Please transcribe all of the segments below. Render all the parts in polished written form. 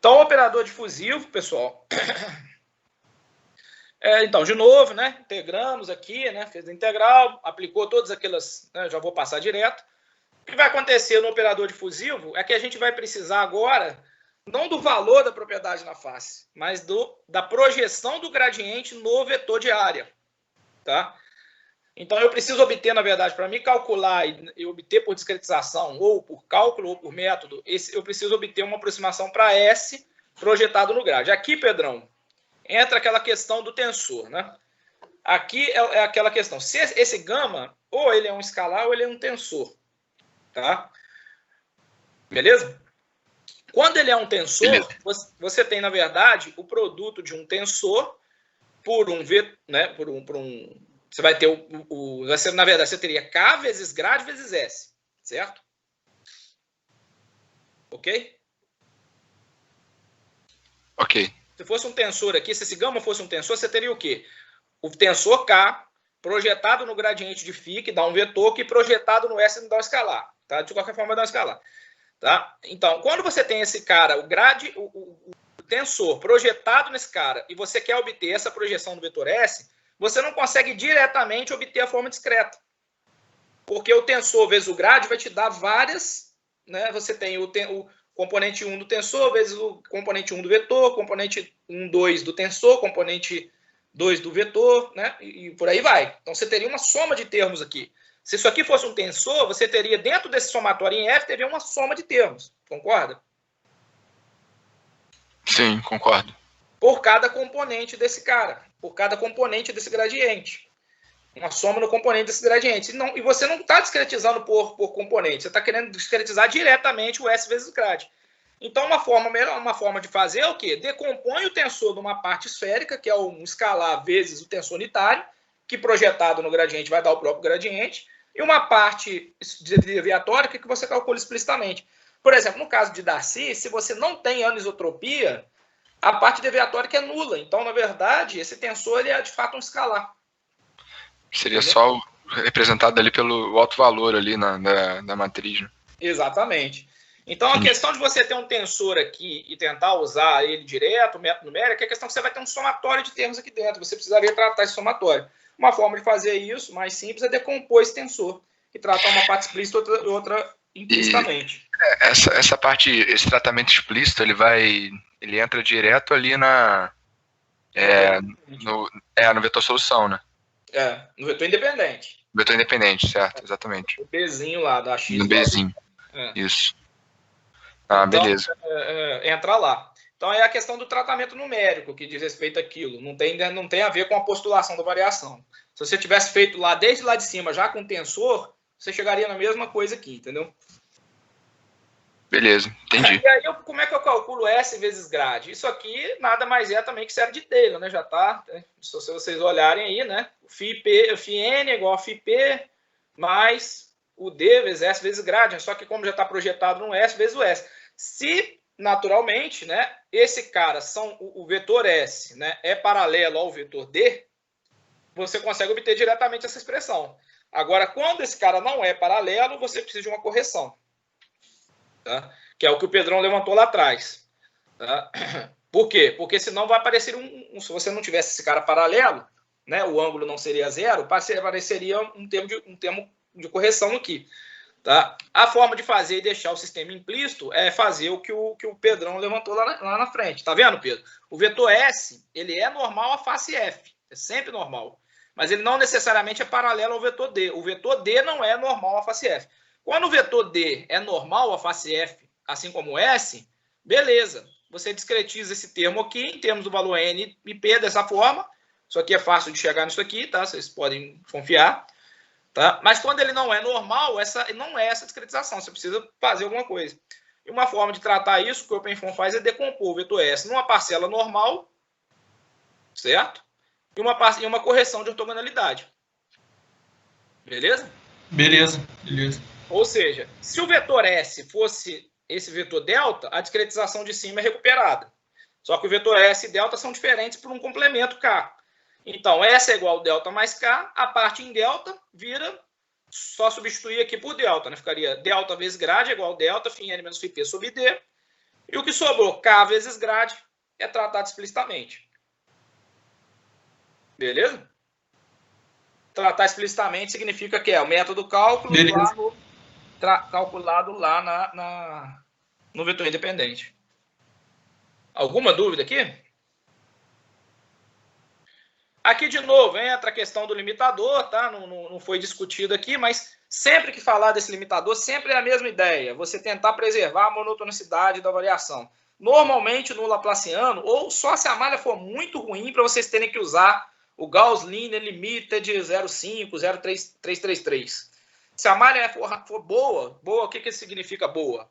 Então, o operador difusivo, pessoal... Então, de novo, né? Integramos aqui, né? Fez a integral, aplicou todas aquelas... Né, já vou passar direto. O que vai acontecer no operador difusivo é que a gente vai precisar agora, não do valor da propriedade na face, mas da projeção do gradiente no vetor de área. Tá? Então, eu preciso obter, na verdade, para me calcular e obter por discretização, ou por cálculo, ou por método, eu preciso obter uma aproximação para S projetado no grade. Aqui, Pedrão, entra aquela questão do tensor. Né? Aqui é aquela questão. Se esse gama, ou ele é um escalar, ou ele é um tensor. Tá? Beleza? Quando ele é um tensor, você tem, na verdade, o produto de um tensor por um vetor, né? Você vai ter na verdade, você teria K vezes grade vezes S, certo? Ok? Ok. Se fosse um tensor aqui, se esse gama fosse um tensor, você teria o quê? O tensor K projetado no gradiente de φ, que dá um vetor, que projetado no S dá um escalar. Tá? De qualquer forma, dá um escalar. Tá? Então, quando você tem esse cara, o tensor projetado nesse cara, e você quer obter essa projeção do vetor S, você não consegue diretamente obter a forma discreta. Porque o tensor vezes o grade vai te dar várias... Né? Você tem o componente 1 do tensor vezes o componente 1 do vetor, componente 1, 2 do tensor, componente 2 do vetor, né? E por aí vai. Então, você teria uma soma de termos aqui. Se isso aqui fosse um tensor, você teria, dentro desse somatório em F, teria uma soma de termos. Concorda? Sim, concordo. Por cada componente desse cara. Por cada componente desse gradiente. Uma soma no componente desse gradiente. E você não está discretizando por componente. Você está querendo discretizar diretamente o S vezes o grade. Então, uma forma de fazer é o quê? Decompõe o tensor numa parte esférica, que é um escalar vezes o tensor unitário, que projetado no gradiente vai dar o próprio gradiente, e uma parte deviatória que você calcula explicitamente. Por exemplo, no caso de Darcy, se você não tem anisotropia, a parte deviatória é nula. Então, na verdade, esse tensor ele é de fato um escalar. Seria só representado ali pelo alto valor ali na matriz. Né? Exatamente. Então, a questão de você ter um tensor aqui e tentar usar ele direto, método numérico, é a questão que você vai ter um somatório de termos aqui dentro. Você precisaria tratar esse somatório. Uma forma de fazer isso, mais simples, é decompor esse tensor e tratar uma parte explícita e outra implicitamente. Essa parte, esse tratamento explícito, ele entra direto ali no vetor solução, né? No vetor independente. Vetor independente, certo, exatamente. O Bzinho lá, da X. No Bzinho, isso. Então, beleza. Entra lá. Então, é a questão do tratamento numérico que diz respeito àquilo. Não tem a ver com a postulação da variação. Se você tivesse feito lá, desde lá de cima, já com tensor, você chegaria na mesma coisa aqui, entendeu? Beleza, entendi. E aí, como é que eu calculo S vezes grade? Isso aqui nada mais é também que série de Taylor, né? Já tá, se vocês olharem aí, né? O φN é igual a φP mais o D vezes S vezes grade. Só que como já está projetado no S vezes o S. Se, naturalmente, né, esse cara, o vetor S, né, é paralelo ao vetor D, você consegue obter diretamente essa expressão. Agora, quando esse cara não é paralelo, você precisa de uma correção. Tá? Que é o que o Pedrão levantou lá atrás. Tá? Por quê? Porque senão vai aparecer se você não tivesse esse cara paralelo, né, o ângulo não seria zero, apareceria um termo de correção aqui. Tá? A forma de fazer e deixar o sistema implícito é fazer o que o Pedrão levantou lá na frente. Tá vendo, Pedro? O vetor S, ele é normal à face F. É sempre normal. Mas ele não necessariamente é paralelo ao vetor D. O vetor D não é normal à face F. Quando o vetor D é normal à face F, assim como o S, beleza. Você discretiza esse termo aqui em termos do valor N e P dessa forma. Isso aqui é fácil de chegar nisso aqui, tá? Vocês podem confiar. Tá? Mas quando ele não é normal, não é essa discretização. Você precisa fazer alguma coisa. E uma forma de tratar isso, que o OpenFOAM faz, é decompor o vetor S numa parcela normal, certo? E uma correção de ortogonalidade. Beleza? Beleza. Ou seja, se o vetor S fosse esse vetor delta, a discretização de cima é recuperada. Só que o vetor S e delta são diferentes por um complemento K. Então, S é igual a delta mais K, a parte em delta vira, só substituir aqui por delta, né? Ficaria delta vezes grade é igual a delta, φN menos φP sobre D. E o que sobrou, K vezes grade, é tratado explicitamente. Beleza? Tratar explicitamente significa que é o método cálculo calculado lá no vetor independente. Alguma dúvida aqui? Aqui, de novo, entra a questão do limitador, tá? Não foi discutido aqui, mas sempre que falar desse limitador, sempre é a mesma ideia. Você tentar preservar a monotonicidade da variação. Normalmente, no Laplaciano, ou só se a malha for muito ruim, para vocês terem que usar o Gauss Linear Limited 0,5, 0,333. Se a malha for boa, o que significa boa?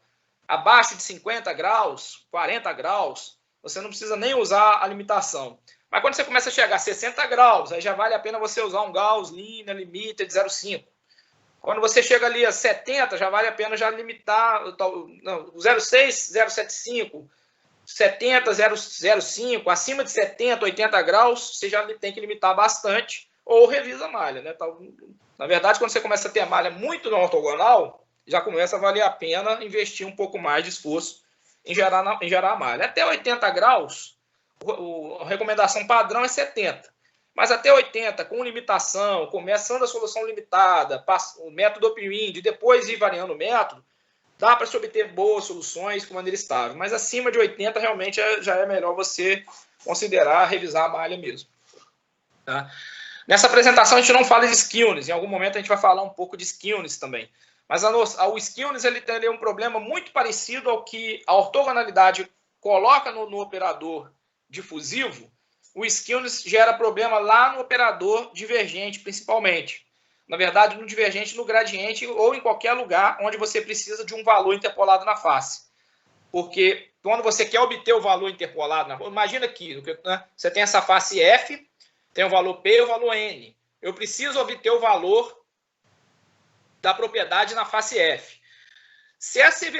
Abaixo de 50 graus, 40 graus, você não precisa nem usar a limitação. Mas quando você começa a chegar a 60 graus, aí já vale a pena você usar um Gauss Linear Limited 0,5. Quando você chega ali a 70, já vale a pena já limitar o 0,6, 0,75, 70, 0,05, acima de 70, 80 graus, você já tem que limitar bastante ou revisa a malha, né? Na verdade, quando você começa a ter a malha muito não ortogonal, já começa a valer a pena investir um pouco mais de esforço em gerar a malha. Até 80 graus, a recomendação padrão é 70. Mas até 80, com limitação, começando a solução limitada, o método Upwind, depois ir variando o método, dá para se obter boas soluções com maneira estável. Mas acima de 80, realmente já é melhor você considerar revisar a malha mesmo. Tá? Nessa apresentação a gente não fala de skewness. Em algum momento a gente vai falar um pouco de skewness também. Mas o skewness ele tem um problema muito parecido ao que a ortogonalidade coloca no operador difusivo. O skewness gera problema lá no operador divergente, principalmente. Na verdade, no divergente, no gradiente ou em qualquer lugar onde você precisa de um valor interpolado na face. Porque quando você quer obter o valor interpolado na face, imagina aqui, né? Você tem essa face F, tem o valor P e o valor N. Eu preciso obter o valor da propriedade na face F. Se esse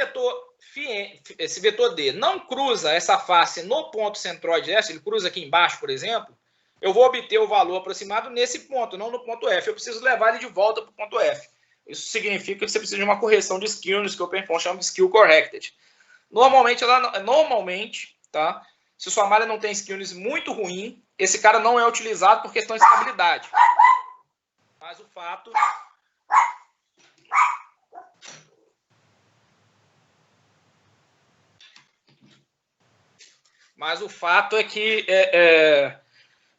vetor D não cruza essa face no ponto centroide F, ele cruza aqui embaixo, por exemplo, eu vou obter o valor aproximado nesse ponto, não no ponto F. Eu preciso levar ele de volta para o ponto F. Isso significa que você precisa de uma correção de skewness, que o OpenFOAM chama de skew corrected. Normalmente, tá? Se sua malha não tem skewness muito ruim, esse cara não é utilizado por questão de estabilidade. Mas o fato... é que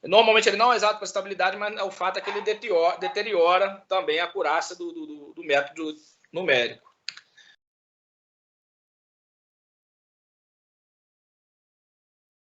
normalmente ele não é exato para estabilidade, mas o fato é que ele deteriora também a acurácia do método numérico.